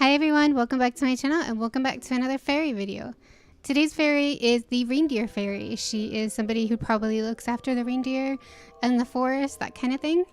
Hi everyone, welcome back to my channel and welcome back to another fairy video. Today's fairy is the Reindeer fairy. She is somebody who probably looks after the reindeer and the forest, that kind of thing.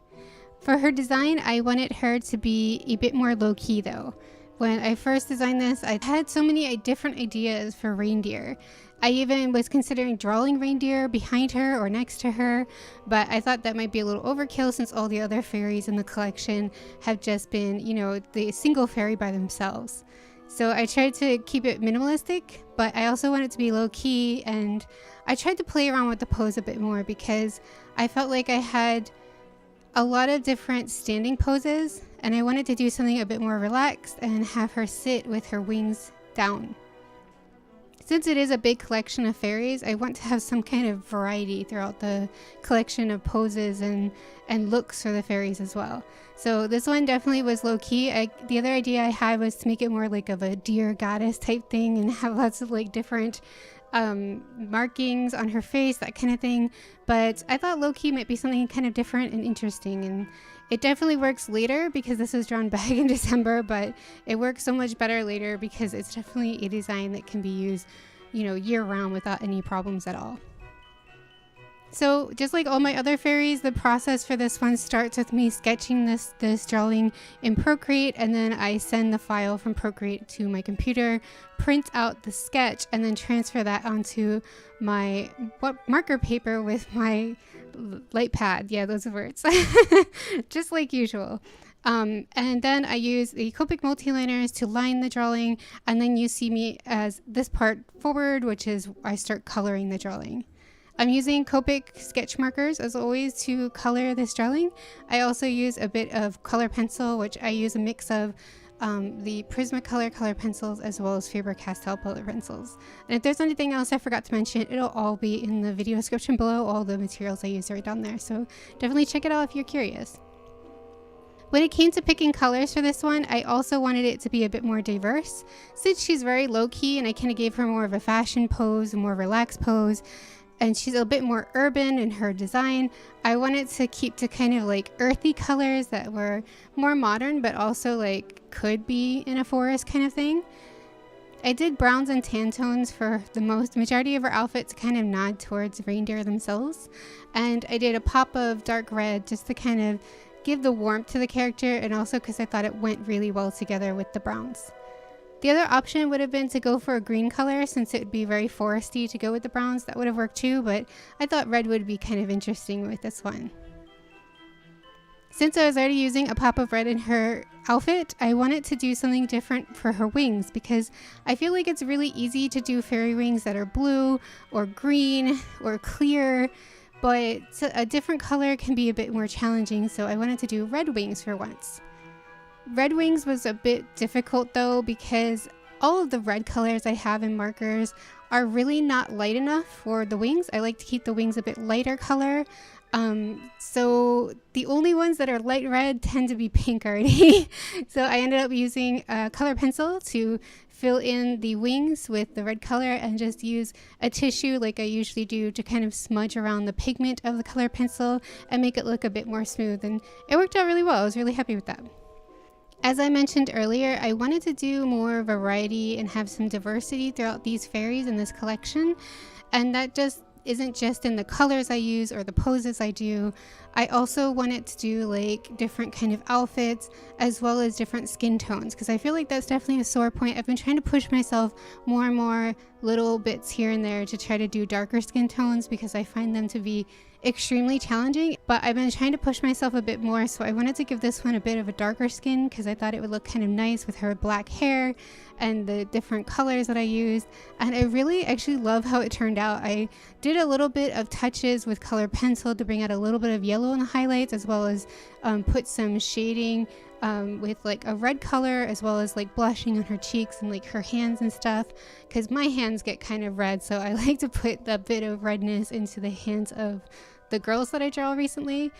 For her design, I wanted her to be a bit more low-key though. When I first designed this, I had so many different ideas for reindeer. I even was considering drawing reindeer behind her or next to her, but I thought that might be a little overkill since all the other fairies in the collection have just been, you know, the single fairy by themselves. So I tried to keep it minimalistic, but I also wanted it to be low-key, and I tried to play around with the pose a bit more because I felt like I had a lot of different standing poses, and I wanted to do something a bit more relaxed and have her sit with her wings down. Since it is a big collection of fairies, I want to have some kind of variety throughout the collection of poses and looks for the fairies as well. So this one definitely was low-key. The other idea I had was to make it more like of a deer goddess type thing and have lots of like different markings on her face, that kind of thing. But I thought low-key might be something kind of different and interesting, and it definitely works later because this was drawn back in December, but it works so much better later because it's definitely a design that can be used, you know, year-round without any problems at all. So just like all my other fairies, the process for this one starts with me sketching this drawing in Procreate, and then I send the file from Procreate to my computer, print out the sketch, and then transfer that onto my marker paper with my light pad. Yeah, those are words. Just like usual. And then I use the Copic multi-liners to line the drawing, and then you see me as this part forward, which is I start coloring the drawing. I'm using Copic sketch markers as always to color this drawing. I also use a bit of color pencil, which I use a mix of the Prismacolor color pencils as well as Faber-Castell color pencils. And if there's anything else I forgot to mention, it'll all be in the video description below. All the materials I use are down there, so definitely check it out if you're curious. When it came to picking colors for this one, I also wanted it to be a bit more diverse. Since she's very low-key and I kind of gave her more of a fashion pose, a more relaxed pose, and she's a bit more urban in her design, I wanted to keep to kind of like earthy colors that were more modern but also like could be in a forest kind of thing. I did browns and tan tones for the majority of her outfit to kind of nod towards reindeer themselves, and I did a pop of dark red just to kind of give the warmth to the character, and also because I thought it went really well together with the browns. The other option would have been to go for a green color since it would be very foresty to go with the browns. That would have worked too, but I thought red would be kind of interesting with this one. Since I was already using a pop of red in her outfit, I wanted to do something different for her wings because I feel like it's really easy to do fairy wings that are blue or green or clear, but a different color can be a bit more challenging, so I wanted to do red wings for once. Red wings was a bit difficult though because all of the red colors I have in markers are really not light enough for the wings. I like to keep the wings a bit lighter color. So the only ones that are light red tend to be pink already. So I ended up using a color pencil to fill in the wings with the red color and just use a tissue like I usually do to kind of smudge around the pigment of the color pencil and make it look a bit more smooth, and it worked out really well. I was really happy with that. As I mentioned earlier, I wanted to do more variety and have some diversity throughout these fairies in this collection, and that just isn't just in the colors I use or the poses I do. I also wanted to do like different kind of outfits as well as different skin tones because I feel like that's definitely a sore point. I've been trying to push myself more and more little bits here and there to try to do darker skin tones because I find them to be extremely challenging, but I've been trying to push myself a bit more, so I wanted to give this one a bit of a darker skin because I thought it would look kind of nice with her black hair and the different colors that I used, and I really actually love how it turned out. I did a little bit of touches with color pencil to bring out a little bit of yellow in the highlights, as well as put some shading with like a red color, as well as like blushing on her cheeks and like her hands and stuff, because my hands get kind of red, so I like to put a bit of redness into the hands of the girls that I draw recently.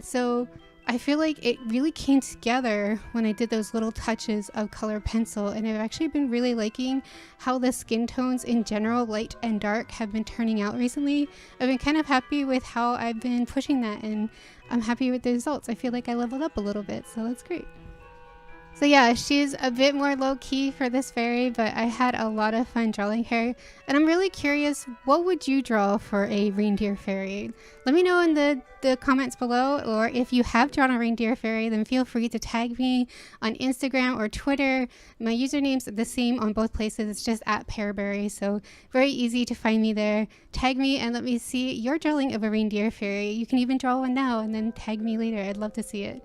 So I feel like it really came together when I did those little touches of color pencil, and I've actually been really liking how the skin tones in general, light and dark, have been turning out recently. I've been kind of happy with how I've been pushing that, and I'm happy with the results. I feel like I leveled up a little bit, so that's great. So yeah, she's a bit more low-key for this fairy, but I had a lot of fun drawing her. And I'm really curious, what would you draw for a reindeer fairy? Let me know in the comments below, or if you have drawn a reindeer fairy, then feel free to tag me on Instagram or Twitter. My username's the same on both places. It's just at Pearberrie, so very easy to find me there. Tag me and let me see your drawing of a reindeer fairy. You can even draw one now and then tag me later. I'd love to see it.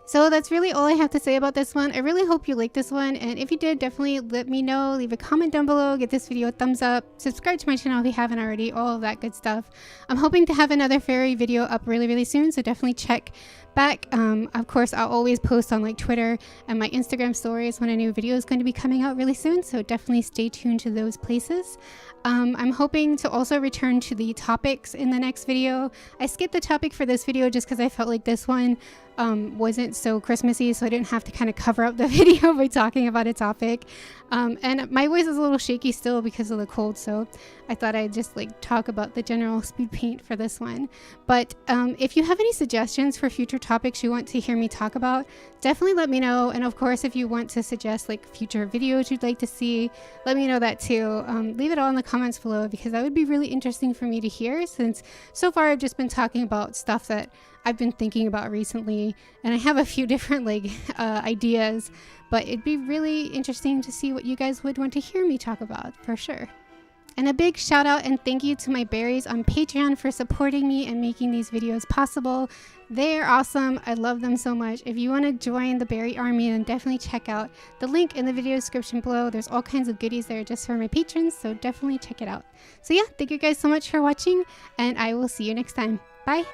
So that's really all I have to say about this one. I really hope you liked this one, and if you did, definitely let me know. Leave a comment down below, give this video a thumbs up, subscribe to my channel if you haven't already, all of that good stuff. I'm hoping to have another fairy video up really soon, so definitely check back. Of course, I'll always post on like Twitter and my Instagram stories when a new video is going to be coming out really soon, so definitely stay tuned to those places. I'm hoping to also return to the topics in the next video. I skipped the topic for this video just because I felt like this one wasn't so Christmassy, so I didn't have to kind of cover up the video by talking about a topic. And my voice is a little shaky still because of the cold, so I thought I'd just like talk about the general speed paint for this one. But if you have any suggestions for future topics you want to hear me talk about, definitely let me know. And of course, if you want to suggest like future videos you'd like to see, let me know that too. Leave it all in the comments below, because that would be really interesting for me to hear, since so far I've just been talking about stuff that I've been thinking about recently, and I have a few different like ideas, but it'd be really interesting to see what you guys would want to hear me talk about for sure. And a big shout out and thank you to my berries on Patreon for supporting me and making these videos possible. They're awesome. I love them so much. If you want to join the berry army, then definitely check out the link in the video description below. There's all kinds of goodies there just for my patrons, so definitely check it out. So yeah, thank you guys so much for watching, and I will see you next time. Bye!